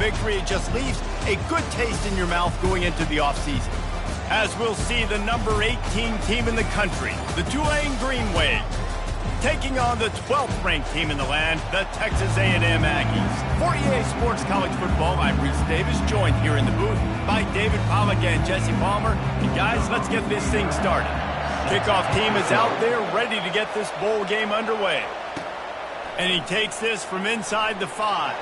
victory, it just leaves a good taste in your mouth going into the offseason. As we'll see the number 18 team in the country, the Tulane Green Wave, taking on the 12th ranked team in the land, the Texas A&M Aggies. For EA Sports College Football, I'm Reese Davis, joined here in the booth by David Pollack and Jesse Palmer. And guys, let's get this thing started. Kickoff team is out there ready to get this bowl game underway. And he takes this from inside the 5.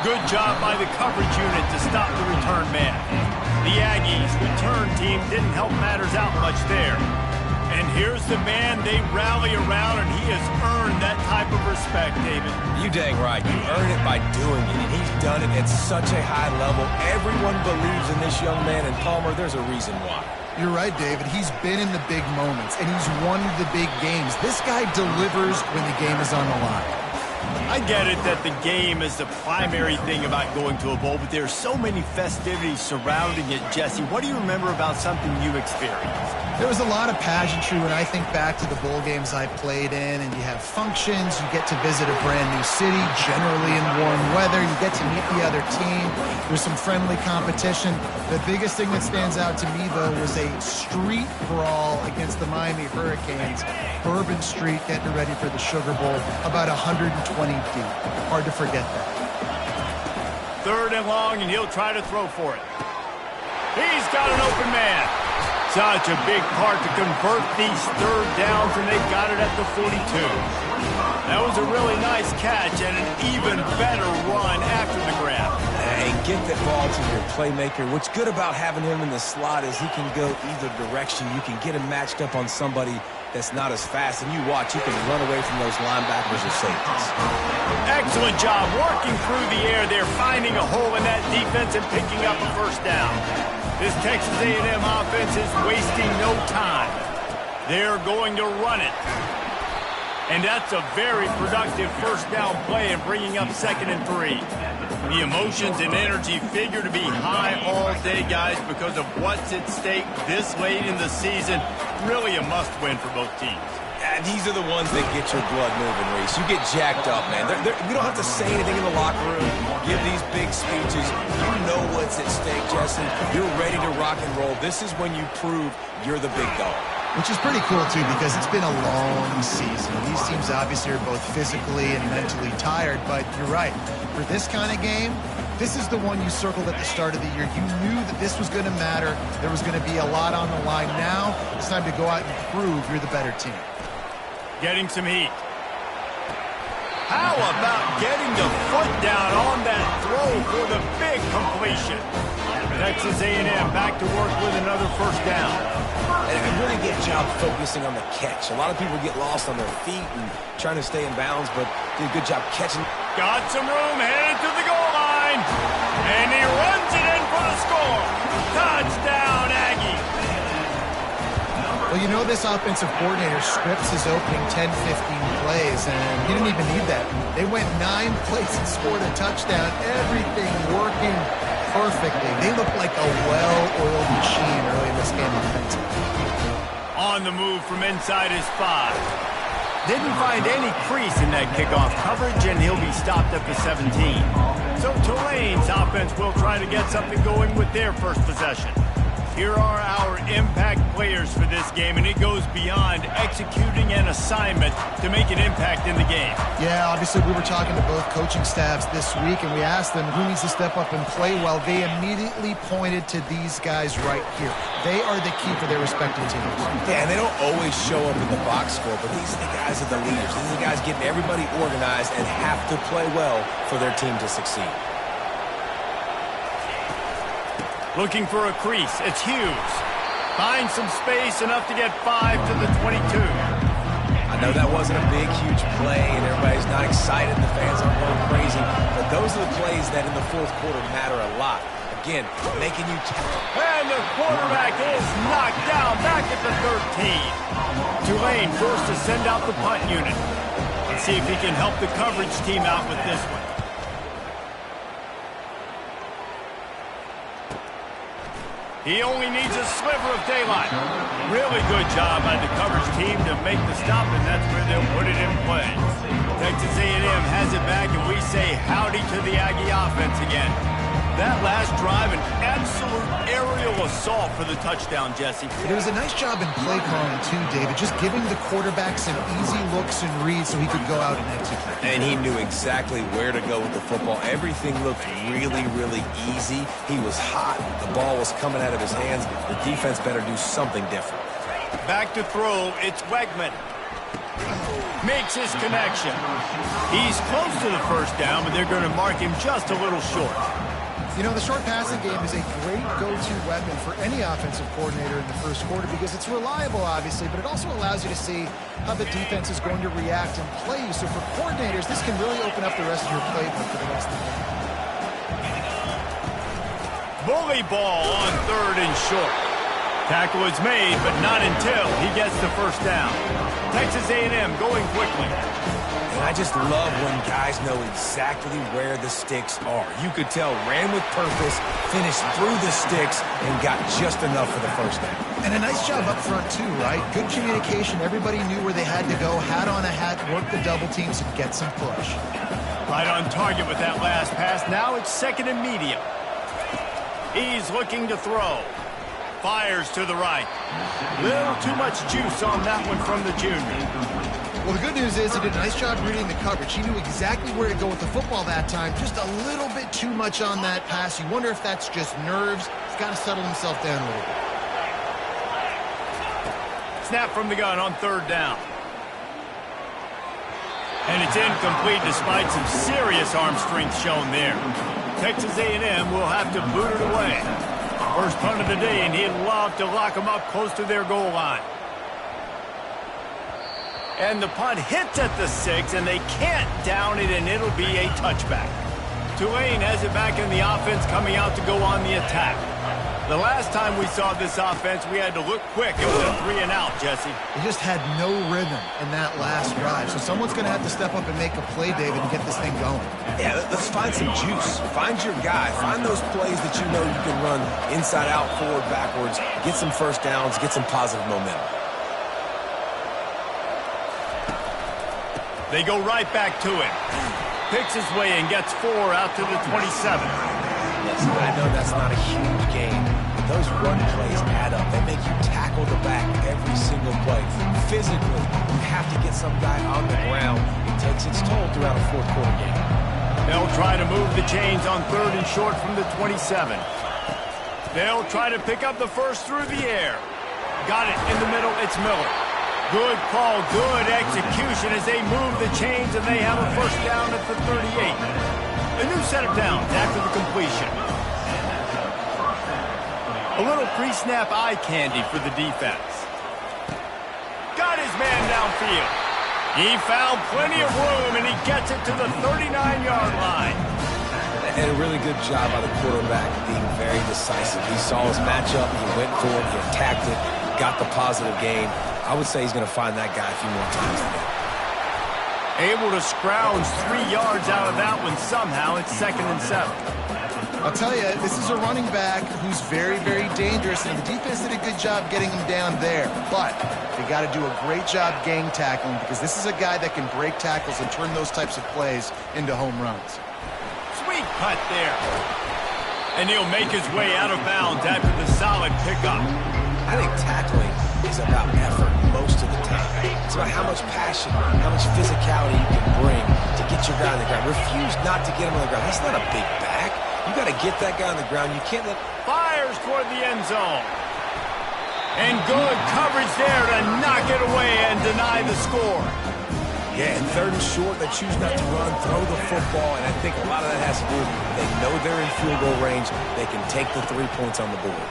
Good job by the coverage unit to stop the return man. The Aggies' return team didn't help matters out much there. And here's the man they rally around, and he has earned that type of respect, David. You dang right. You earn it by doing it, and he's done it at such a high level. Everyone believes in this young man, and Palmer, there's a reason why. You're right, David. He's been in the big moments, and he's won the big games. This guy delivers when the game is on the line. I get it that the game is the primary thing about going to a bowl, but there's so many festivities surrounding it. Jesse, what do you remember about something you experienced? There was a lot of pageantry when I think back to the bowl games I played in, and you have functions, you get to visit a brand new city, generally in warm weather, you get to meet the other team, there's some friendly competition. The biggest thing that stands out to me, though, was a street brawl against the Miami Hurricanes. Bourbon Street getting ready for the Sugar Bowl, about 120 deep. Hard to forget that. 3rd and long, and he'll try to throw for it. He's got an open man. Such a big part to convert these 3rd downs, and they got it at the 42. That was a really nice catch and an even better run after the grab. And get that ball to your playmaker. What's good about having him in the slot is he can go either direction. You can get him matched up on somebody that's not as fast, and you watch, you can run away from those linebackers or safeties. Excellent job working through the air there, finding a hole in that defense and picking up a 1st down. This Texas A&M offense is wasting no time. They're going to run it. And that's a very productive 1st down play and bringing up 2nd and 3. The emotions and energy figure to be high all day, guys, because of what's at stake this late in the season. Really a must-win for both teams. These are the ones that get your blood moving, Reese. You get jacked up, man. We don't have to say anything in the locker room, give these big speeches. You know what's at stake, Jesse. You're ready to rock and roll. This is when you prove you're the big dog. Which is pretty cool, too, because it's been a long season. These teams obviously are both physically and mentally tired, but you're right. For this kind of game, this is the one you circled at the start of the year. You knew that this was going to matter. There was going to be a lot on the line. Now it's time to go out and prove you're the better team. Getting some heat. How about getting the foot down on that throw for the big completion? Texas A&M back to work with another 1st down. And a really good job focusing on the catch. A lot of people get lost on their feet and trying to stay in bounds, but did a good job catching. Got some room, headed to the goal line. And he runs it in for the score. Touchdown, Aggie. Well, you know this offensive coordinator scripts his opening 10, 15 plays, and he didn't even need that. They went 9 plays and scored a touchdown. Everything working perfectly. They look like a well-oiled machine early in this game offensively. On the move from inside his 5. Didn't find any crease in that kickoff coverage, and he'll be stopped at the 17. So Tulane's offense will try to get something going with their 1st possession. Here are our impact players for this game, and it goes beyond executing an assignment to make an impact in the game. Yeah, obviously we were talking to both coaching staffs this week, and we asked them who needs to step up and play well. They immediately pointed to these guys right here. They are the key for their respective teams. Yeah, and they don't always show up in the box score, but these are the guys that are the leaders. These are the guys getting everybody organized and have to play well for their team to succeed. Looking for a crease. It's Hughes. Finds some space, enough to get 5 to the 22. I know that wasn't a big, huge play, and everybody's not excited. The fans aren't going crazy. But those are the plays that in the 4th quarter matter a lot. Again, making you... And the quarterback is knocked down back at the 13. Tulane forced to send out the punt unit. Let's see if he can help the coverage team out with this one. He only needs a sliver of daylight. Really good job by the coverage team to make the stop, and that's where they'll put it in play. Texas A&M has it back, and we say priority to the Aggie offense again. That last drive, an absolute aerial assault for the touchdown, Jesse. It was a nice job in play calling, too, David, just giving the quarterback some easy looks and reads so he could go out and execute. And he knew exactly where to go with the football. Everything looked really, really easy. He was hot. The ball was coming out of his hands. The defense better do something different. Back to throw, it's Wegman. Makes his connection. He's close to the first down, but they're going to mark him just a little short. You know, the short passing game is a great go-to weapon for any offensive coordinator in the first quarter because it's reliable, obviously, but it also allows you to see how the defense is going to react and play you. So for coordinators, this can really open up the rest of your playbook for the rest of the game. Bully ball on 3rd and short. Tackle is made, but not until he gets the first down. Texas A&M going quickly. And I just love when guys know exactly where the sticks are. You could tell ran with purpose, finished through the sticks, and got just enough for the first down. And a nice job up front, too, right? Good communication. Everybody knew where they had to go, hat on a hat, work the double teams, and get some push. Right on target with that last pass. Now it's 2nd and medium. He's looking to throw. Fires to the right. Little too much juice on that one from the junior. Well, the good news is he did a nice job reading the coverage. He knew exactly where to go with the football that time. Just a little bit too much on that pass. You wonder if that's just nerves. He's got to settle himself down a little bit. Snap from the gun on 3rd down. And it's incomplete despite some serious arm strength shown there. Texas A&M will have to boot it away. First punt of the day, and he'd love to lock them up close to their goal line. And the punt hits at the 6, and they can't down it, and it'll be a touchback. Tulane has it back in the offense, coming out to go on the attack. The last time we saw this offense, we had to look quick. It was a 3-and-out, Jesse. They just had no rhythm in that last drive. So someone's going to have to step up and make a play, David, and get this thing going. Yeah, let's find some juice. Find your guy. Find those plays that you know you can run inside out, forward, backwards. Get some first downs. Get some positive momentum. They go right back to him. Picks his way and gets 4 out to the 27. Listen, I know that's not a huge game. Those run plays add up. They make you tackle the back every single play. Physically, you have to get some guy on the ground. It takes its toll throughout a fourth quarter game. They'll try to move the chains on 3rd and short from the 27. They'll try to pick up the first through the air. Got it in the middle. It's Miller. Good call, good execution as they move the chains, and they have a first down at the 38. A new set of downs after the completion. A little pre-snap eye candy for the defense. Got his man downfield. He found plenty of room, and he gets it to the 39-yard line. And a really good job by the quarterback being very decisive. He saw his matchup, he went for it, he attacked it, got the positive gain. I would say he's going to find that guy a few more times today. Able to scrounge 3 yards out of that one somehow. It's 2nd and 7. I'll tell you, this is a running back who's very, very dangerous, and the defense did a good job getting him down there. But they got to do a great job gang tackling because this is a guy that can break tackles and turn those types of plays into home runs. Sweet punt there. And he'll make his way out of bounds after the solid pickup. I think tackling is about effort most of the time. It's about how much passion, how much physicality you can bring to get your guy on the ground. Refuse not to get him on the ground. That's not a big back. You got to get that guy on the ground. You can't let... Fires toward the end zone. And good coverage there to knock it away and deny the score. Yeah, and 3rd and short, they choose not to run, throw the football, and I think a lot of that has to do with they know they're in field goal range. They can take the 3 points on the board.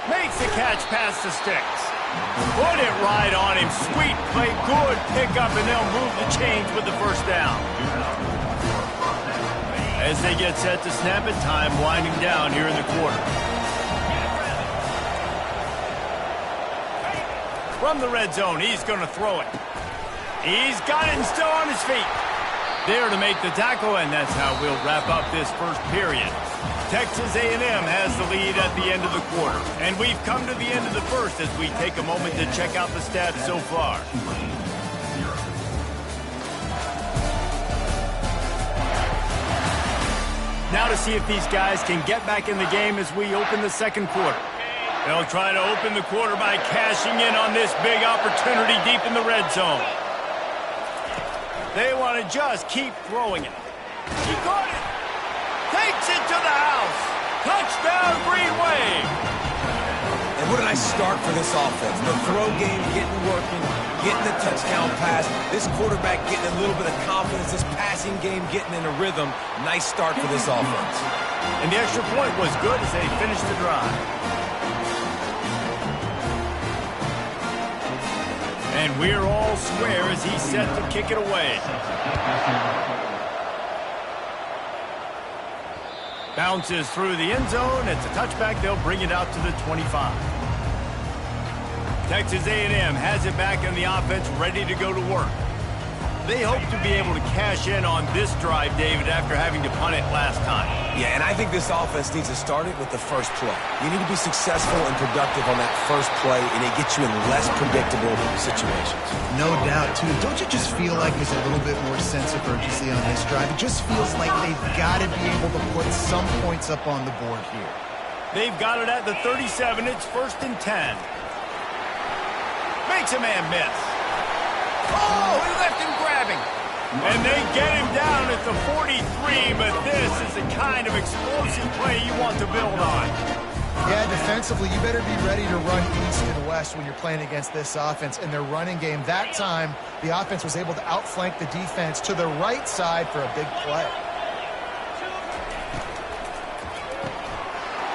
Makes the catch past the sticks. Put it right on him. Sweet play, good pickup, and they'll move the chains with the first down. As they get set to snap it, time winding down here in the quarter. From the red zone, he's going to throw it. He's got it and still on his feet. There to make the tackle, and that's how we'll wrap up this first period. Texas A&M has the lead at the end of the quarter. And we've come to the end of the first as we take a moment to check out the stats so far. Let's see if these guys can get back in the game as we open the second quarter. They'll try to open the quarter by cashing in on this big opportunity deep in the red zone. They want to just keep throwing it. He got it. Takes it to the house. Touchdown, Green Wave. And what a nice start for this offense. The throw game getting working, getting the touchdown pass. This quarterback getting a little bit of confidence. This passing game getting in a rhythm. Nice start for this offense. And the extra point was good as they finished the drive. And we're all square as he's set to kick it away. Bounces through the end zone. It's a touchback. They'll bring it out to the 25. Texas A&M has it back in the offense, ready to go to work. They hope to be able to cash in on this drive, David, after having to punt it last time. Yeah, and I think this offense needs to start it with the first play. You need to be successful and productive on that first play, and it gets you in less predictable situations. No doubt, too. Don't you just feel like there's a little bit more sense of urgency on this drive? It just feels like they've got to be able to put some points up on the board here. They've got it at the 37. It's 1st and 10. Makes a man miss. Oh, he left him grabbing. And they get him down at the 43, but this is the kind of explosive play you want to build on. Yeah, defensively, you better be ready to run east and west when you're playing against this offense. In their running game, that time, the offense was able to outflank the defense to the right side for a big play.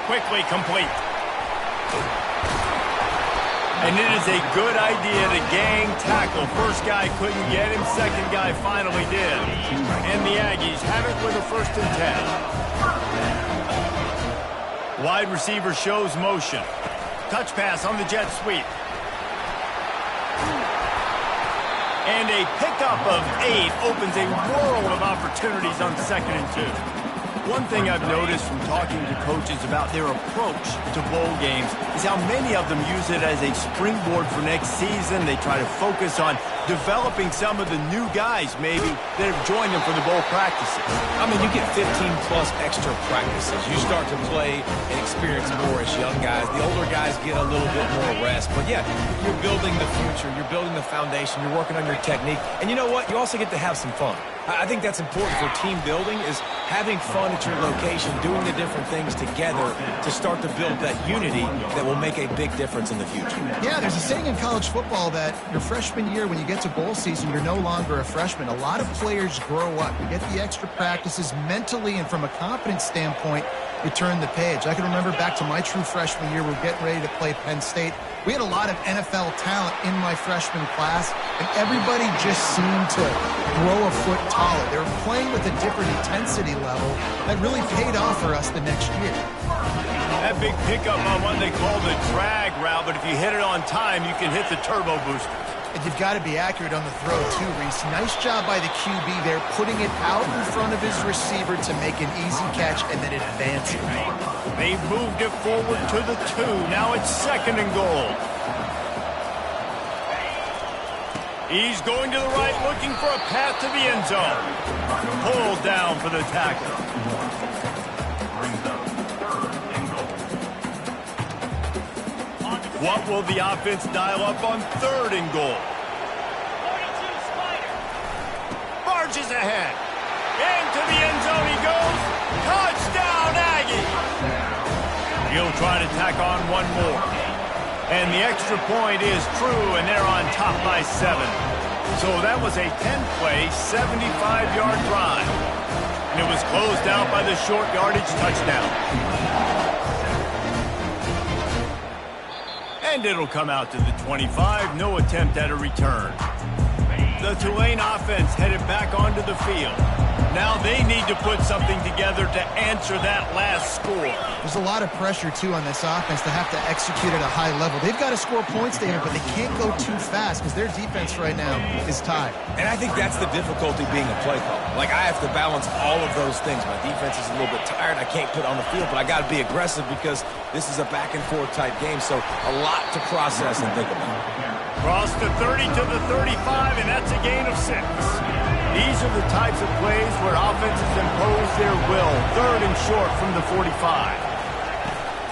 Quickly complete. And it is a good idea to gang tackle. First guy couldn't get him, second guy finally did. And the Aggies have it with a 1st and 10. Wide receiver shows motion. Touch pass on the jet sweep. And a pickup of 8 opens a world of opportunities on 2nd and 2. One thing I've noticed from talking to coaches about their approach to bowl games is how many of them use it as a springboard for next season. They try to focus on developing some of the new guys, maybe, that have joined them for the bowl practices. I mean, you get 15-plus extra practices. You start to play and experience more as young guys. The older guys get a little bit more rest. But, yeah, you're building the future. You're building the foundation. You're working on your technique. And you know what? You also get to have some fun. I think that's important for team building, is having fun at your location, doing the different things together to start to build that unity that will make a big difference in the future. Yeah, there's a saying in college football that your freshman year, when you get to bowl season, you're no longer a freshman. A lot of players grow up. You get the extra practices mentally, and from a confidence standpoint, you turn the page. I can remember back to my true freshman year, we're getting ready to play Penn State. We had a lot of NFL talent in my freshman class, and everybody just seemed to grow a foot taller. They were playing with a different intensity level that really paid off for us the next year. That big pickup on what they call the drag route, but if you hit it on time, you can hit the turbo booster. And you've got to be accurate on the throw, too, Reese. Nice job by the QB there, putting it out in front of his receiver to make an easy catch and then advance it. They've moved it forward to the 2. Now it's 2nd and goal. He's going to the right, looking for a path to the end zone. Pulled down for the tackle. What will the offense dial up on 3rd and goal? Barges ahead. Into the end zone he goes. Touchdown, Aggie. He'll try to tack on one more. And the extra point is true, and they're on top by 7. So that was a 10-play, 75-yard drive. And it was closed out by the short yardage touchdown. And it'll come out to the 25. No attempt at a return. The Tulane offense headed back onto the field. Now they need to put something together to answer that last score. There's a lot of pressure, too, on this offense to have to execute at a high level. They've got to score points there, but they can't go too fast because their defense right now is tied. And I think that's the difficulty being a play caller. Like, I have to balance all of those things. My defense is a little bit tired. I can't put on the field, but I got to be aggressive because this is a back-and-forth type game, so a lot to process and think about. Cross the 30 to the 35, and that's a gain of 6. These are the types of plays where offenses impose their will. 3rd and short from the 45.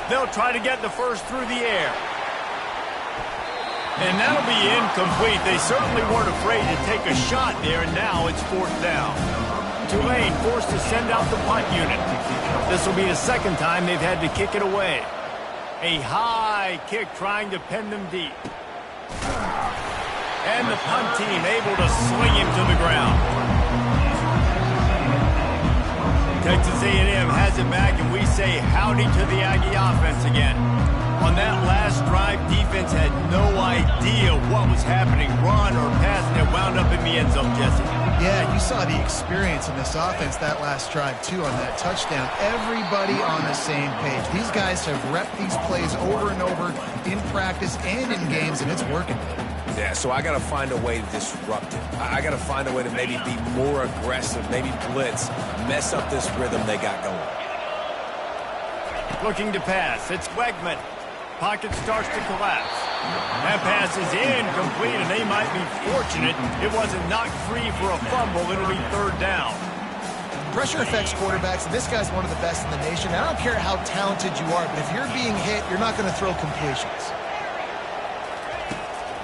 They'll try to get the first through the air. And that'll be incomplete. They certainly weren't afraid to take a shot there, and now it's 4th down. Tulane forced to send out the punt unit. This will be the 2nd time they've had to kick it away. A high kick trying to pin them deep. And the punt team able to sling him to the ground. Texas A&M has it back, and we say howdy to the Aggie offense again. On that last drive, defense had no idea what was happening, run or pass, and it wound up in the end zone, Jesse. Yeah, you saw the experience in this offense that last drive, too, on that touchdown. Everybody on the same page. These guys have repped these plays over and over in practice and in games, and it's working. Yeah, so I got to find a way to disrupt it. I got to find a way to maybe be more aggressive, maybe blitz, mess up this rhythm they got going. Looking to pass. It's Wegman. Pocket starts to collapse. That pass is incomplete, and they might be fortunate it wasn't knocked free for a fumble. It'll be 3rd down. Pressure affects quarterbacks, and this guy's one of the best in the nation. I don't care how talented you are, but if you're being hit, you're not going to throw completions.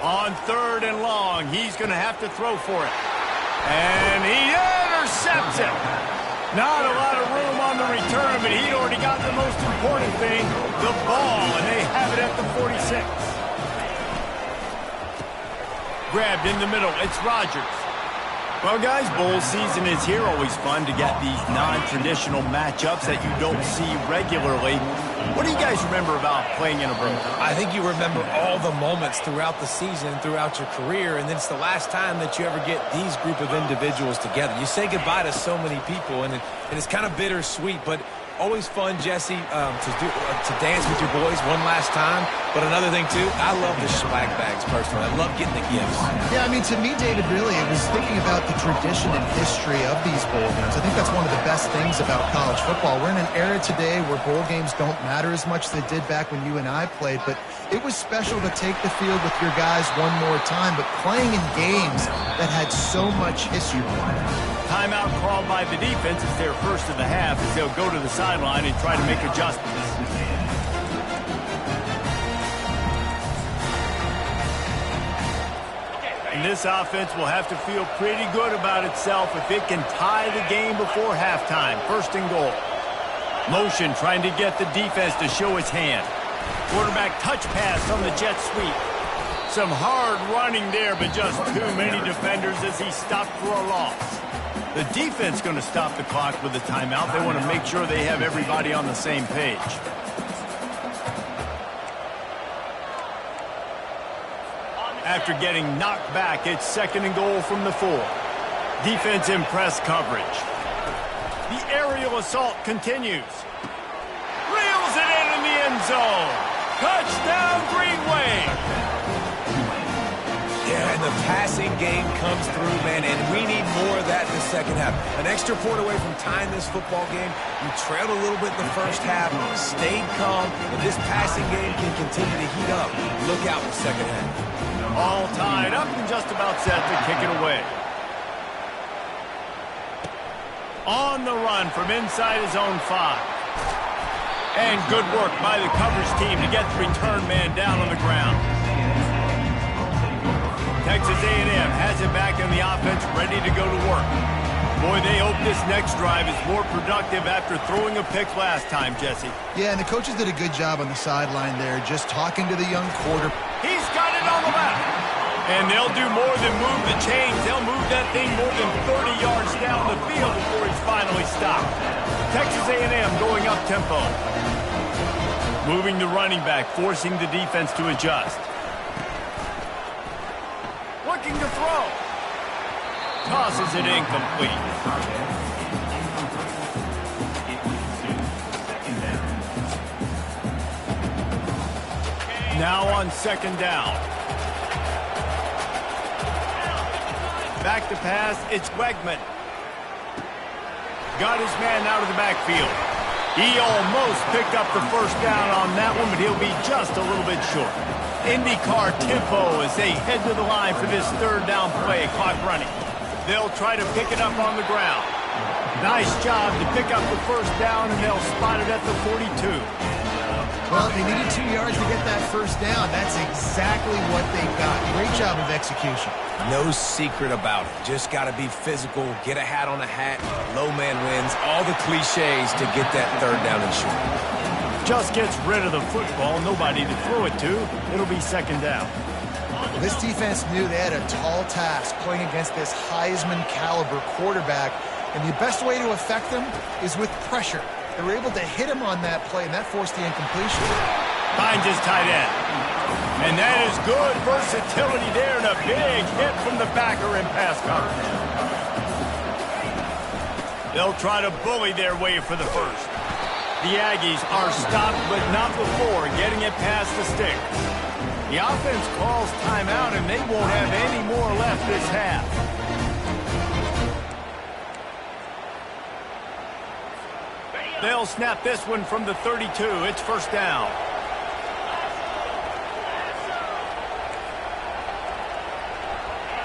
On 3rd and long, he's going to have to throw for it. And he intercepts it. Not a lot of room on the return, but he'd already got the most important thing, the ball, and they have it at the 46. Grabbed in the middle, it's Rodgers. Well, guys, bowl season is here. Always fun to get these non-traditional matchups that you don't see regularly. What do you guys remember about playing in a bowl? I think you remember all the moments throughout the season, throughout your career, and then it's the last time that you ever get these group of individuals together. You say goodbye to so many people, and it's kind of bittersweet, but always fun, Jesse, to dance with your boys one last time. But another thing, too, I love the swag bags, personally. I love getting the gifts. Yeah, I mean, to me, David, really, it was thinking about the tradition and history of these bowl games. I think that's one of the best things about college football. We're in an era today where bowl games don't matter as much as they did back when you and I played, but it was special to take the field with your guys one more time, but playing in games that had so much history. Timeout called by the defense. It's their first of the half as they'll go to the sideline and try to make adjustments. And this offense will have to feel pretty good about itself if it can tie the game before halftime. 1st and goal. Motion trying to get the defense to show its hand. Quarterback touch pass on the jet sweep. Some hard running there, but just too many defenders as he stopped for a loss. The defense going to stop the clock with a timeout. They want to make sure they have everybody on the same page. After getting knocked back, it's 2nd and goal from the 4. Defense in press coverage. The aerial assault continues. Reels it in the end zone. Touchdown, Greenway. Yeah, and the passing game comes through, man, and we need more of that in the 2nd half. An extra point away from tying this football game. You trailed a little bit in the 1st half, stayed calm, and this passing game can continue to heat up. Look out in the 2nd half. All tied up and just about set to kick it away. On the run from inside his own 5. And good work by the coverage team to get the return man down on the ground. Texas A&M has it back in the offense, ready to go to work. Boy, they hope this next drive is more productive after throwing a pick last time, Jesse. Yeah, and the coaches did a good job on the sideline there, just talking to the young quarterback. He's got it on the left. And they'll do more than move the chains. They'll move that thing more than 30 yards down the field before he's finally stopped. Texas A&M going up tempo. Moving the running back, forcing the defense to adjust. Looking to throw. Tosses it incomplete. Now on 2nd down. Back to pass, it's Wegman. Got his man out of the backfield. He almost picked up the 1st down on that one, but he'll be just a little bit short. IndyCar tempo as they head to the line for this 3rd down play. Clock running. They'll try to pick it up on the ground. Nice job to pick up the first down, and they'll spot it at the 42. Well, they needed 2 yards to get that first down. That's exactly what they got. Great job of execution. No secret about it. Just got to be physical, get a hat on a hat, low man wins, all the cliches to get that third down and short. Just gets rid of the football, nobody to throw it to. It'll be second down. This defense knew they had a tall task playing against this Heisman caliber quarterback, and the best way to affect them is with pressure. They were able to hit him on that play, and that forced the incompletion. Finds his tight end. And that is good versatility there, and a big hit from the backer in pass coverage. They'll try to bully their way for the first. The Aggies are stopped, but not before getting it past the sticks. The offense calls timeout, and they won't have any more left this half. They'll snap this one from the 32. It's first down.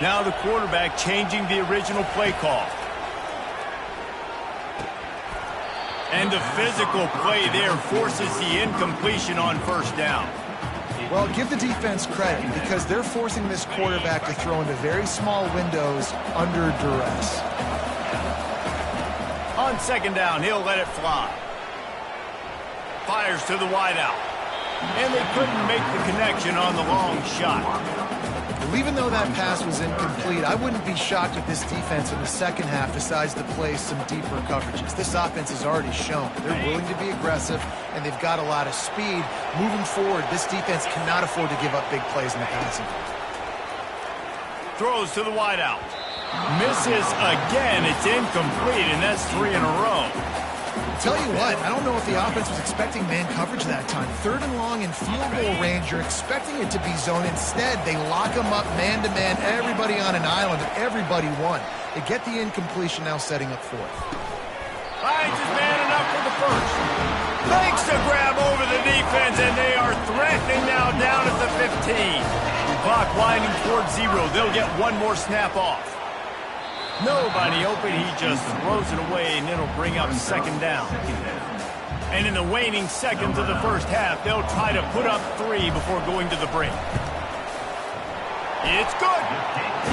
Now the quarterback changing the original play call. And the physical play there forces the incompletion on first down. Well, give the defense credit because they're forcing this quarterback to throw into very small windows under duress. On second down, he'll let it fly. Fires to the wideout. And they couldn't make the connection on the long shot. Well, even though that pass was incomplete, I wouldn't be shocked if this defense in the second half decides to play some deeper coverages. This offense has already shown they're willing to be aggressive, and they've got a lot of speed. Moving forward, this defense cannot afford to give up big plays in the passing game. Throws to the wideout. Misses again. It's incomplete, and that's 3 in a row. Tell you what, I don't know if the offense was expecting man coverage that time. Third and long in field goal range, you're expecting it to be zone. Instead, they lock them up man-to-man, everybody on an island, and everybody won. They get the incompletion, now setting up fourth. Finds his man enough for the first. Makes the grab over the defense, and they are threatening now down at the 15. Clock winding towards 0. They'll get one more snap off. Nobody open, he just throws it away, and it'll bring up second down. And in the waning seconds of the first half, they'll try to put up 3 before going to the break. It's good.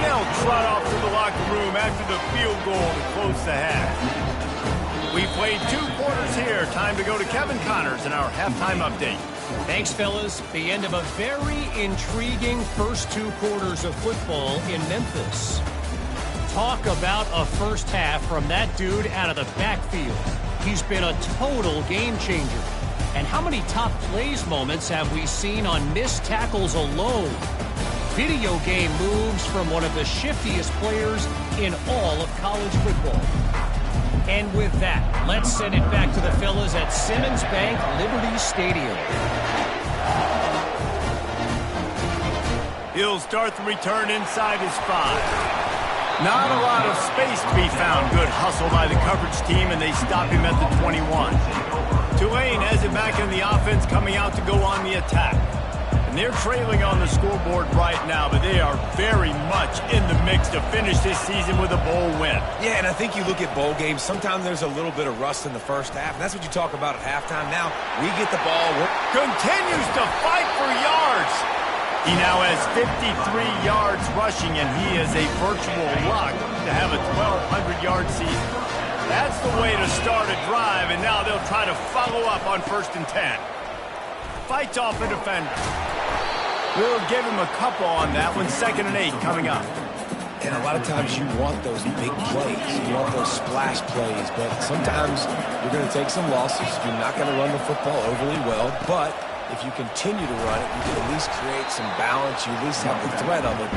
They'll trot off to the locker room after the field goal to close the half. We played 2 quarters here. Time to go to Kevin Connors in our halftime update. Thanks, fellas. The end of a very intriguing first 2 quarters of football in Memphis. Talk about a first half from that dude out of the backfield. He's been a total game changer. And how many top plays moments have we seen on missed tackles alone? Video game moves from one of the shiftiest players in all of college football. And with that, let's send it back to the fellas at Simmons Bank Liberty Stadium. He'll start the return inside his 5. Not a lot of space to be found. Good hustle by the coverage team, and they stop him at the 21. Tulane has it back in the offense, coming out to go on the attack. And they're trailing on the scoreboard right now, but they are very much in the mix to finish this season with a bowl win. Yeah, and I think you look at bowl games, sometimes there's a little bit of rust in the first half, and that's what you talk about at halftime. Now, we get the ball. Continues to fight for yards. He now has 53 yards rushing, and he is a virtual lock to have a 1,200-yard season. That's the way to start a drive, and now they'll try to follow up on 1st and 10. Fights off a defender. We'll give him a couple on that one. 2nd and 8 coming up. And a lot of times you want those big plays. You want those splash plays, but sometimes you're going to take some losses. You're not going to run the football overly well, but if you continue to run it, you can at least create some balance. You at least have the threat of it.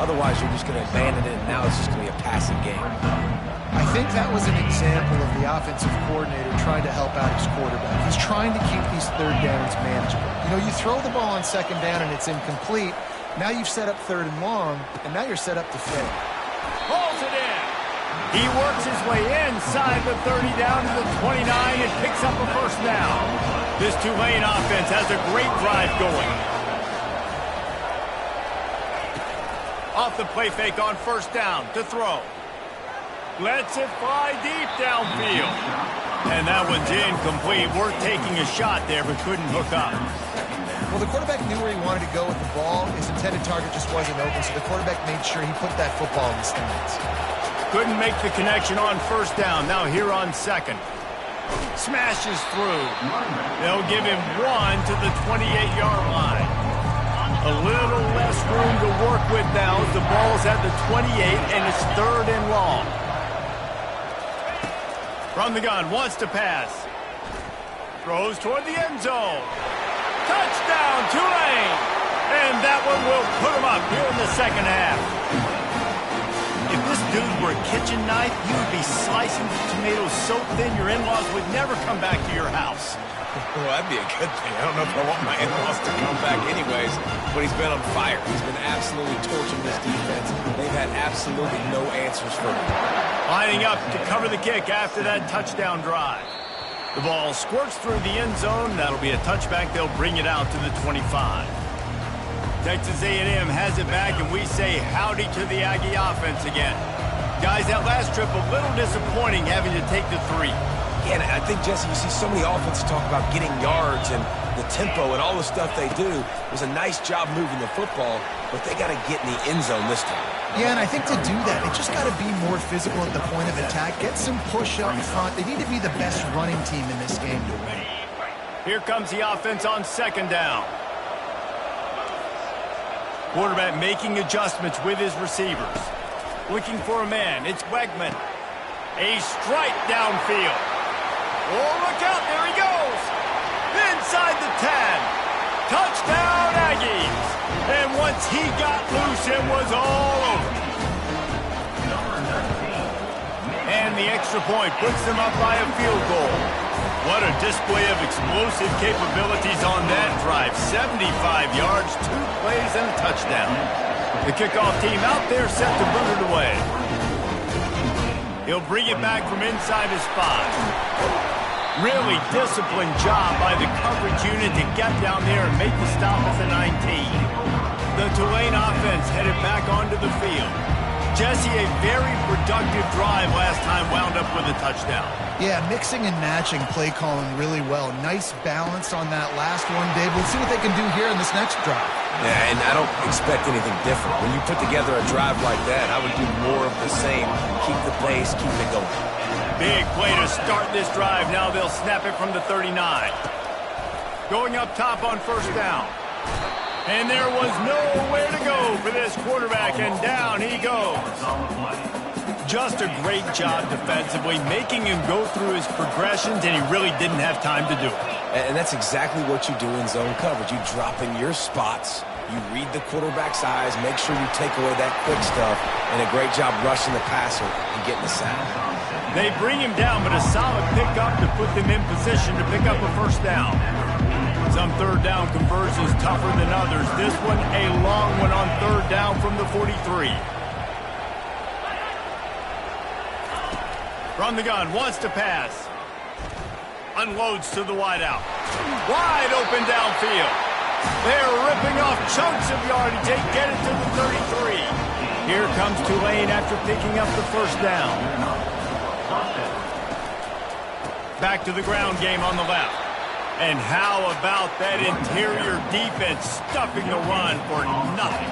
Otherwise, you're just going to abandon it, and now it's just going to be a passing game. I think that was an example of the offensive coordinator trying to help out his quarterback. He's trying to keep these third downs manageable. You know, you throw the ball on 2nd down and it's incomplete. Now you've set up 3rd and long, and now you're set up to fail. Pulls it in. He works his way inside the 30 down to the 29 and picks up a first down. This Tulane offense has a great drive going. Off the play fake on 1st down to throw. Lets it fly deep downfield. And that one's incomplete. Worth taking a shot there, but couldn't hook up. Well, the quarterback knew where he wanted to go with the ball. His intended target just wasn't open, so the quarterback made sure he put that football in the stands. Couldn't make the connection on first down. Now here on second. Smashes through. They'll give him 1 to the 28-yard line. A little less room to work with now as the ball's at the 28, and it's 3rd and long. From the gun, wants to pass. Throws toward the end zone. Touchdown, Tulane! And that one will put him up here in the second half. If this dude were a kitchen knife, you would be slicing tomatoes so thin your in-laws would never come back to your house. Well, that'd be a good thing. I don't know if I want my in-laws to come back anyways, but he's been on fire. He's been absolutely torching this defense. They've had absolutely no answers for him. Lining up to cover the kick after that touchdown drive. The ball squirts through the end zone. That'll be a touchback. They'll bring it out to the 25. Texas A&M has it back, and we say howdy to the Aggie offense again. Guys, that last trip a little disappointing having to take the 3. Yeah, and I think, Jesse, you see so many offenses talk about getting yards and the tempo and all the stuff they do. It was a nice job moving the football, but they got to get in the end zone this time. Yeah, and I think to do that, they just got to be more physical at the point of attack. Get some push up front. They need to be the best running team in this game to win. Here comes the offense on second down. Quarterback making adjustments with his receivers. Looking for a man. It's Wegman. A strike downfield. Oh, look out. There he goes. Inside the 10. Touchdown, Aggies. And once he got loose, it was all over. And the extra point puts them up by a field goal. What a display of explosive capabilities on that drive. 75 yards, 2 plays, and a touchdown. The kickoff team out there set to boot it away. He'll bring it back from inside his 5. Really disciplined job by the coverage unit to get down there and make the stop at the 19. The Tulane offense headed back onto the field. Jesse, a very productive drive last time, wound up with a touchdown. Yeah, mixing and matching play calling really well. Nice balance on that last one, Dave. We'll see what they can do here in this next drive. Yeah, and I don't expect anything different. When you put together a drive like that, I would do more of the same. Keep the pace, keep it going. Big play to start this drive. Now they'll snap it from the 39. Going up top on first down. And there was nowhere to go for this quarterback, and down he goes. Just a great job defensively, making him go through his progressions, and he really didn't have time to do it. And that's exactly what you do in zone coverage. You drop in your spots, you read the quarterback's eyes, make sure you take away that quick stuff, and a great job rushing the passer and getting the sack. They bring him down, but a solid pickup to put them in position to pick up a first down. Some third down conversions tougher than others. This one a long one on third down from the 43. From the gun, wants to pass. Unloads to the wideout. Wide open downfield. They're ripping off chunks of yardage. They get it to the 33. Here comes Tulane after picking up the first down. Back to the ground game on the left. And how about that interior defense stuffing the run for nothing?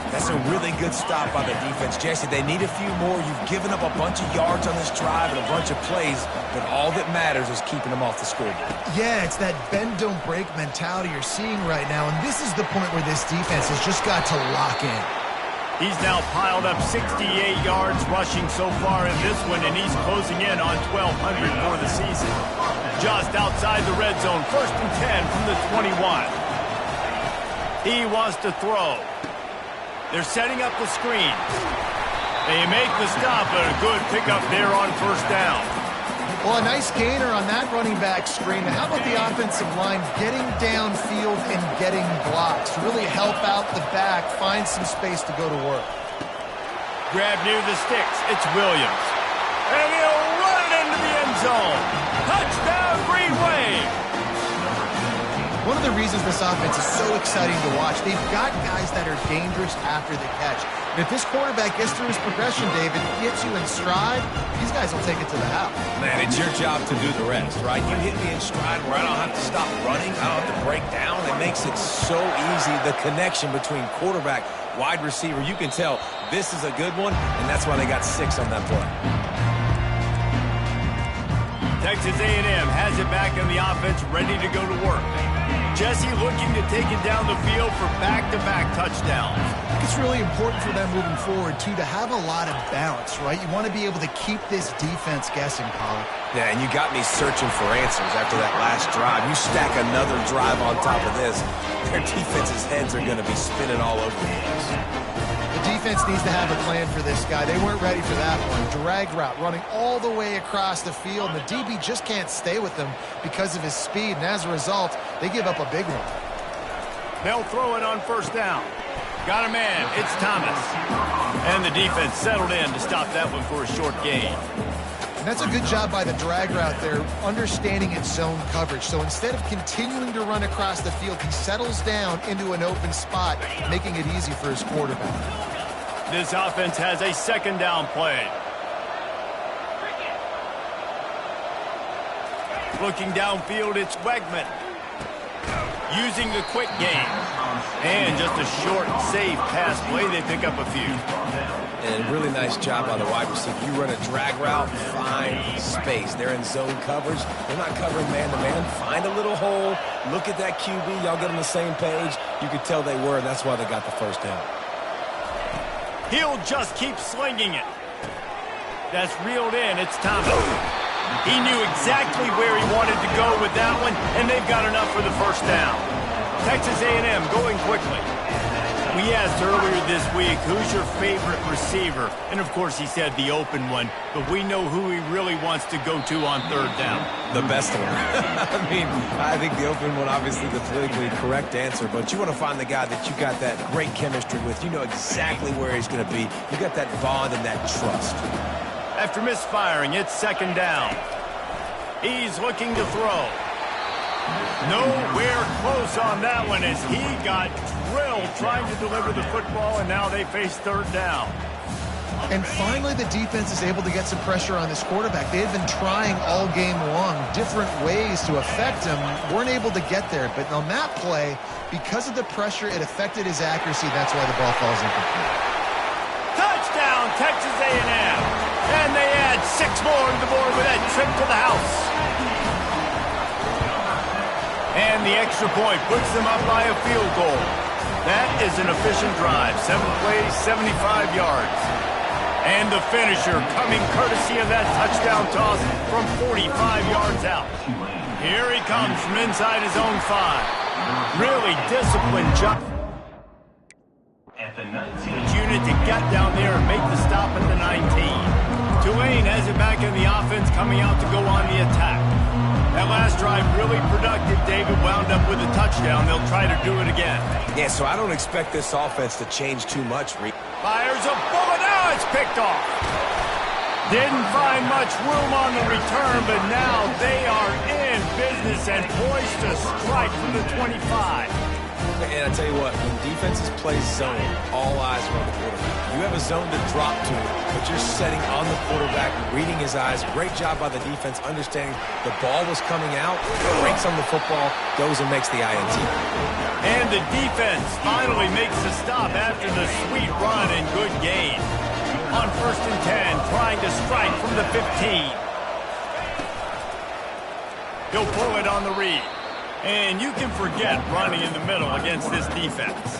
That's a really good stop by the defense, Jesse. They need a few more. You've given up a bunch of yards on this drive and a bunch of plays, but all that matters is keeping them off the scoreboard. Yeah, it's that bend, don't break mentality you're seeing right now, and this is the point where this defense has just got to lock in. He's now piled up 68 yards rushing so far in this one, and he's closing in on 1,200 for the season. Just outside the red zone, 1st and 10 from the 21. He wants to throw. They're setting up the screen. They make the stop, but a good pickup there on first down. Well, a nice gainer on that running back screen. How about the offensive line getting downfield and getting blocks to really help out the back, find some space to go to work. Grab near the sticks. It's Williams. And he'll run it into the end zone. Touchdown, Green Wave. One of the reasons this offense is so exciting to watch, they've got guys that are dangerous after the catch. And if this quarterback gets through his progression, David, gets you in stride, these guys will take it to the house. Man, it's your job to do the rest, right? You hit me in stride where I don't have to stop running. I don't have to break down. It makes it so easy. The connection between quarterback, wide receiver, you can tell this is a good one, and that's why they got 6 on that play. Texas A&M has it back in the offense, ready to go to work. Jesse looking to take it down the field for back-to-back touchdowns. It's really important for them moving forward, too, to have a lot of balance, right? You want to be able to keep this defense guessing, Colin. Yeah, and you got me searching for answers after that last drive. You stack another drive on top of this, their defense's heads are going to be spinning all over the place. The defense needs to have a plan for this guy. They weren't ready for that one. Drag route running all the way across the field, and the DB just can't stay with him because of his speed, and as a result, they give up a big one. They'll throw it on first down. Got a man. It's Thomas. And the defense settled in to stop that one for a short gain. And that's a good job by the drag route there, understanding its zone coverage. So instead of continuing to run across the field, he settles down into an open spot, making it easy for his quarterback. This offense has a second down play. Looking downfield, it's Wegman. Using the quick game. And just a short, safe pass play. They pick up a few. And a really nice job by the wide receiver. You run a drag route, find space. They're in zone coverage. They're not covering man-to-man. Find a little hole. Look at that QB. Y'all get on the same page. You could tell they were, and that's why they got the first down. He'll just keep slinging it. That's reeled in. It's Thomas. He knew exactly where he wanted to go with that one, and they've got enough for the first down. Texas A&M going quickly. We asked earlier this week, who's your favorite receiver? And, of course, he said the open one, but we know who he really wants to go to on third down. The best one. I think the open one, obviously the politically correct answer, but you want to find the guy that you got that great chemistry with. You know exactly where he's going to be. You got that bond and that trust. After misfiring, it's second down. He's looking to throw. Nowhere close on that one as he got drilled trying to deliver the football, and now they face third down. And finally, the defense is able to get some pressure on this quarterback. They had been trying all game long different ways to affect him, weren't able to get there. But on that play, because of the pressure, it affected his accuracy. That's why the ball falls incomplete. Touchdown, Texas A&M. And they add 6 more to the board with that trip to the house. And the extra point puts them up by a field goal. That is an efficient drive. 7 plays, 75 yards. And the finisher coming courtesy of that touchdown toss from 45 yards out. Here he comes from inside his own 5. Really disciplined job. Unit to get down there and make the stop at the 19. Tulane has it back in the offense, coming out to go on the attack. That last drive really productive. David wound up with a touchdown. They'll try to do it again. Yeah, so I don't expect this offense to change too much. Fires a bullet. Now it's picked off. Didn't find much room on the return, but now they are in business and poised to strike from the 25. And I tell you what, when defenses play zone, all eyes are on the quarterback. You have a zone to drop to, but you're setting on the quarterback, reading his eyes. Great job by the defense, understanding the ball was coming out, breaks on the football, goes and makes the INT. And the defense finally makes the stop after the sweet run and good gain. On 1st and 10, trying to strike from the 15. He'll pull it on the read. And you can forget running in the middle against this defense.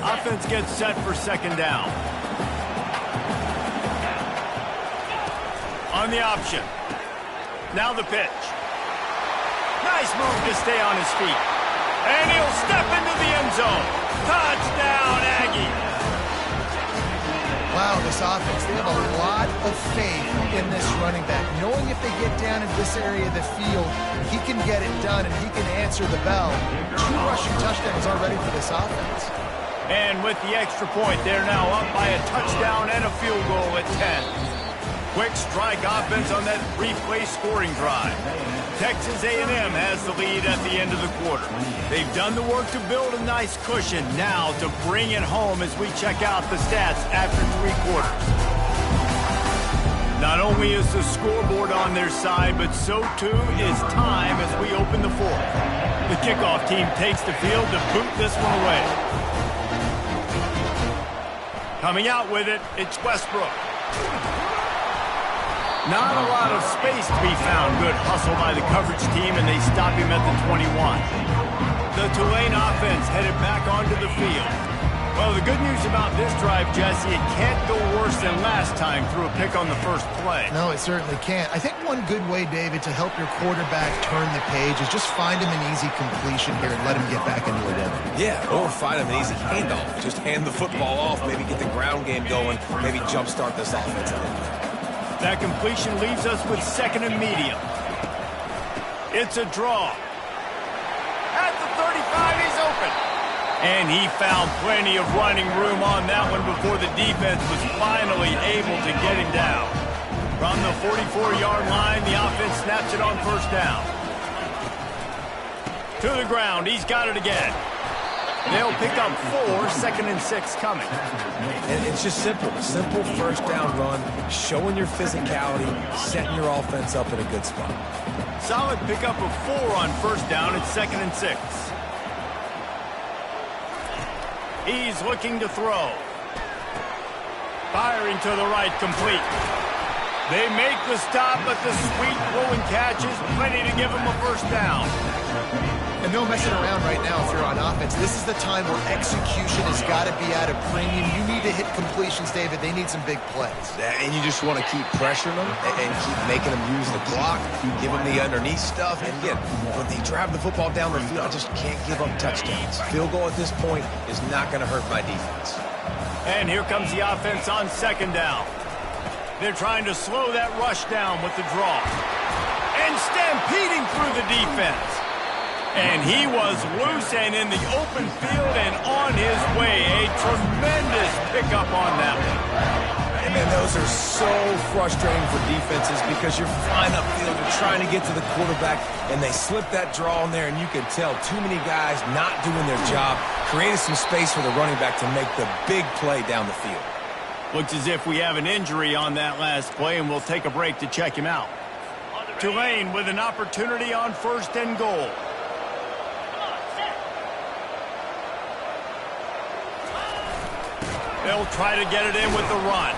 Offense gets set for second down. On the option. Now the pitch. Nice move to stay on his feet. And he'll step into the end zone. Touchdown, Aggie. Wow, this offense, they have a lot of faith in this running back. Knowing if they get down in this area of the field, he can get it done and he can answer the bell. 2 rushing touchdowns already for this offense. And with the extra point, they're now up by a touchdown and a field goal at 10. Quick strike offense on that three-play scoring drive. Texas A&M has the lead at the end of the quarter. They've done the work to build a nice cushion. Now to bring it home as we check out the stats after 3 quarters. Not only is the scoreboard on their side, but so too is time as we open the 4th. The kickoff team takes the field to boot this one away. Coming out with it, it's Westbrook. Not a lot of space to be found. Good hustle by the coverage team, and they stop him at the 21. The Tulane offense headed back onto the field. Well, the good news about this drive, Jesse, it can't go worse than last time through a pick on the first play. No, it certainly can't. I think one good way, David, to help your quarterback turn the page is just find him an easy completion here and let him get back into a rhythm. Yeah, or find him an easy handoff. Just hand the football off, maybe get the ground game going, maybe jumpstart this offense a little bit. That completion leaves us with 2nd and medium. It's a draw. At the 35, he's open. And he found plenty of running room on that one before the defense was finally able to get him down. From the 44-yard line, the offense snaps it on 1st down. To the ground, he's got it again. They'll pick up 4, 2nd and 6 coming. And it's just simple. Simple 1st down run, showing your physicality, setting your offense up in a good spot. Solid pickup of 4 on 1st down. It's 2nd and 6. He's looking to throw. Firing to the right, complete. They make the stop, but the sweet throwing catch is plenty to give him a 1st down. And no messing around right now if you're on offense. This is the time where execution has got to be at a premium. You need to hit completions, David. They need some big plays. And you just want to keep pressuring them and keep making them use the clock, give them the underneath stuff. And again, when they drive the football down the field, I just can't give up touchdowns. Field goal at this point is not going to hurt my defense. And here comes the offense on 2nd down. They're trying to slow that rush down with the draw. And stampeding through the defense. And he was loose and in the open field and on his way. A tremendous pickup on that one. And man, those are so frustrating for defenses because you're flying upfield, you're trying to get to the quarterback, and they slip that draw in there, and you can tell too many guys not doing their job, creating some space for the running back to make the big play down the field. Looks as if we have an injury on that last play, and we'll take a break to check him out. Tulane with an opportunity on 1st and goal. They'll try to get it in with the run.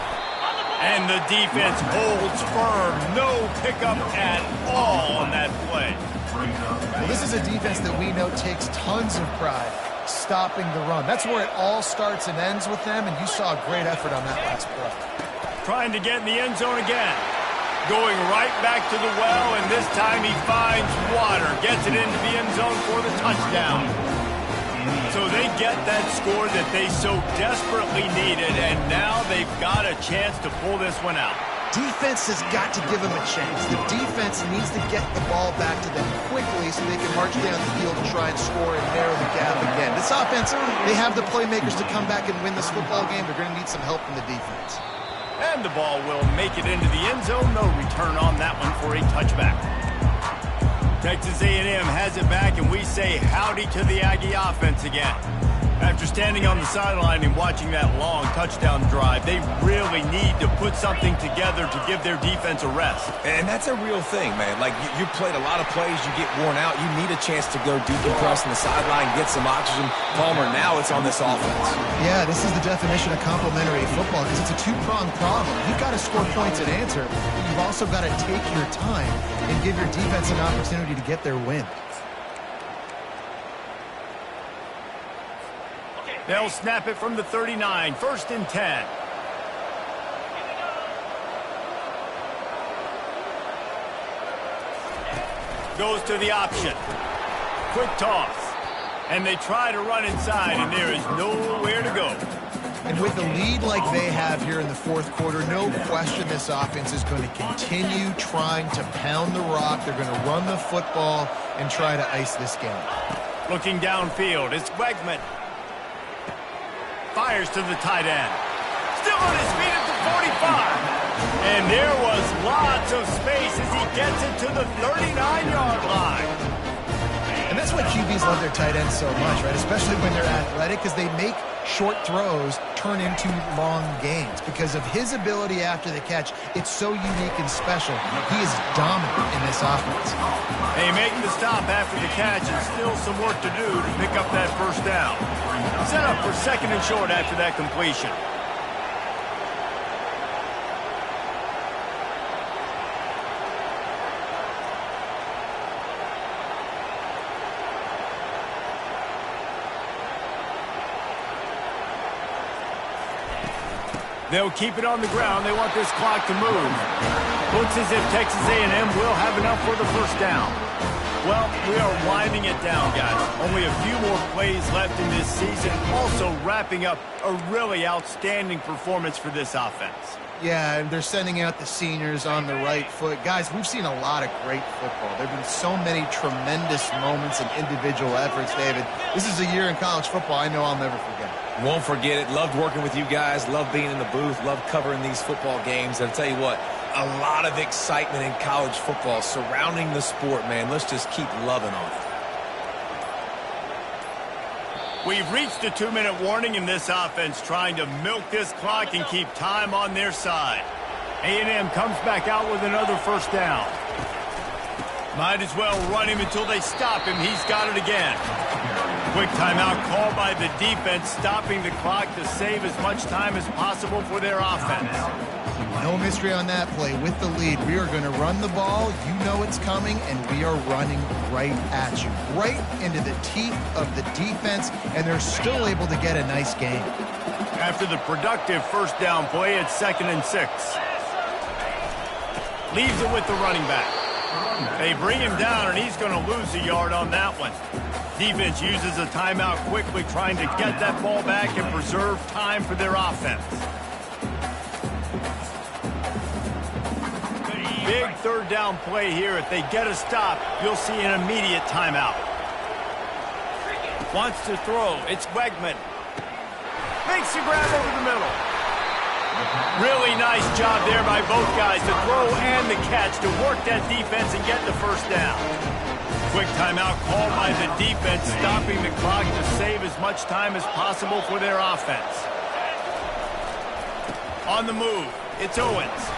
And the defense holds firm. No pickup at all on that play. Well, this is a defense that we know takes tons of pride stopping the run. That's where it all starts and ends with them, and you saw a great effort on that last play. Trying to get in the end zone again. Going right back to the well, and this time he finds water. Gets it into the end zone for the touchdown. So they get that score that they so desperately needed, and now they've got a chance to pull this one out. Defense has got to give them a chance. The defense needs to get the ball back to them quickly so they can march down the field and try and score and narrow the gap again. This offense, they have the playmakers to come back and win this football game. They're going to need some help from the defense. And the ball will make it into the end zone. No return on that one for a touchback. Texas A&M has it back, and we say howdy to the Aggie offense again. After standing on the sideline and watching that long touchdown drive, they really need to put something together to give their defense a rest. And that's a real thing, man. Like, you played a lot of plays, you get worn out, you need a chance to go decompress on the sideline, get some oxygen. Palmer, now it's on this offense. Yeah, this is the definition of complementary football because it's a two-pronged problem. You've got to score points and answer, but you've also got to take your time and give your defense an opportunity to get their win. They'll snap it from the 39, 1st and 10. Goes to the option. Quick toss. And they try to run inside, and there is nowhere to go. And with a lead like they have here in the 4th quarter, no question this offense is going to continue trying to pound the rock. They're going to run the football and try to ice this game. Looking downfield, it's Wegman. Fires to the tight end. Still on his feet at the 45. And there was lots of space as he gets it to the 39-yard line. And that's why QBs love their tight ends so much, right? Especially when they're athletic, because they make short throws turn into long gains. Because of his ability after the catch, it's so unique and special. He is dominant in this offense. They make the stop after the catch, and still some work to do to pick up that first down. Set up for second and short after that completion. They'll keep it on the ground. They want this clock to move. Looks as if Texas A&M will have enough for the first down. Well, we are winding it down, guys. Only a few more plays left in this season. Also wrapping up a really outstanding performance for this offense. Yeah, and they're sending out the seniors on the right foot. Guys, we've seen a lot of great football. There have been so many tremendous moments and individual efforts, David. This is a year in college football I know I'll never forget. Won't forget it. Loved working with you guys. Loved being in the booth. Loved covering these football games. And I'll tell you what, a lot of excitement in college football surrounding the sport, man. Let's just keep loving on it. We've reached a 2-minute warning in this offense, trying to milk this clock and keep time on their side. A&M comes back out with another first down. Might as well run him until they stop him. He's got it again. Quick timeout called by the defense, stopping the clock to save as much time as possible for their offense. No mystery on that play. With the lead, we are going to run the ball. You know it's coming, and we are running right at you. Right into the teeth of the defense, and they're still able to get a nice gain. After the productive first down play, it's 2nd and 6. Leaves it with the running back. They bring him down, and he's going to lose a yard on that one. Defense uses a timeout quickly, trying to get that ball back and preserve time for their offense. Big third down play here. If they get a stop, you'll see an immediate timeout. Wants to throw. It's Wegman. Makes the grab over the middle. Really nice job there by both guys, the throw and the catch, to work that defense and get the first down. Quick timeout called by the defense, stopping the clock to save as much time as possible for their offense. On the move, it's Owens.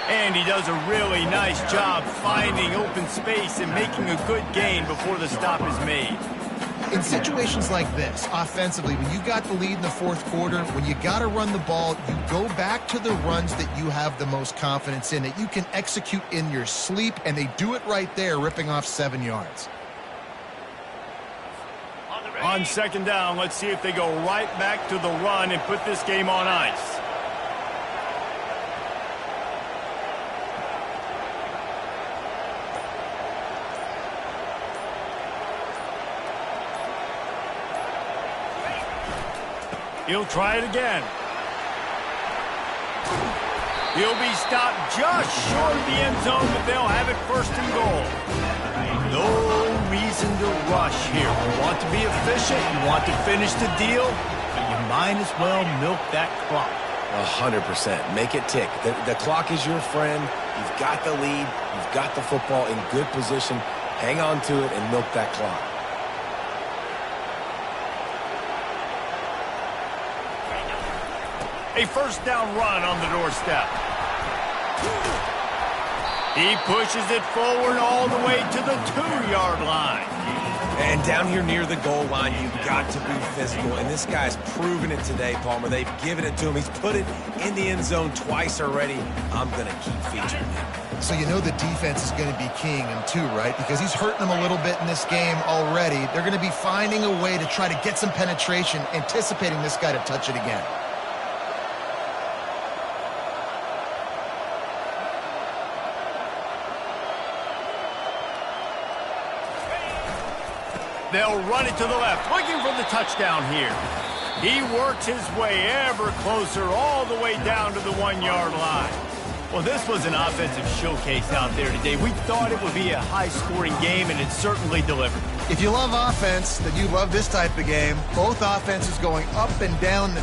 And he does a really nice job finding open space and making a good gain before the stop is made. In situations like this, offensively, when you got the lead in the fourth quarter, when you got to run the ball, you go back to the runs that you have the most confidence in, that you can execute in your sleep, and they do it right there, ripping off 7 yards. On second down, let's see if they go right back to the run and put this game on ice. He'll try it again. He'll be stopped just short of the end zone, but they'll have it 1st and goal. No reason to rush here. You want to be efficient, you want to finish the deal, but you might as well milk that clock. 100%. Make it tick. The clock is your friend. You've got the lead. You've got the football in good position. Hang on to it and milk that clock. A first down run on the doorstep. He pushes it forward all the way to the 2-yard line. And down here near the goal line, you've got to be physical. And this guy's proven it today, Palmer. They've given it to him. He's put it in the end zone twice already. I'm going to keep featuring him. So you know the defense is going to be keying him too, right? Because he's hurting them a little bit in this game already. They're going to be finding a way to try to get some penetration, anticipating this guy to touch it again. They'll run it to the left, looking for the touchdown here. He works his way ever closer all the way down to the 1-yard line. Well, this was an offensive showcase out there today. We thought it would be a high-scoring game, and it certainly delivered. If you love offense, then you love this type of game. Both offenses going up and down the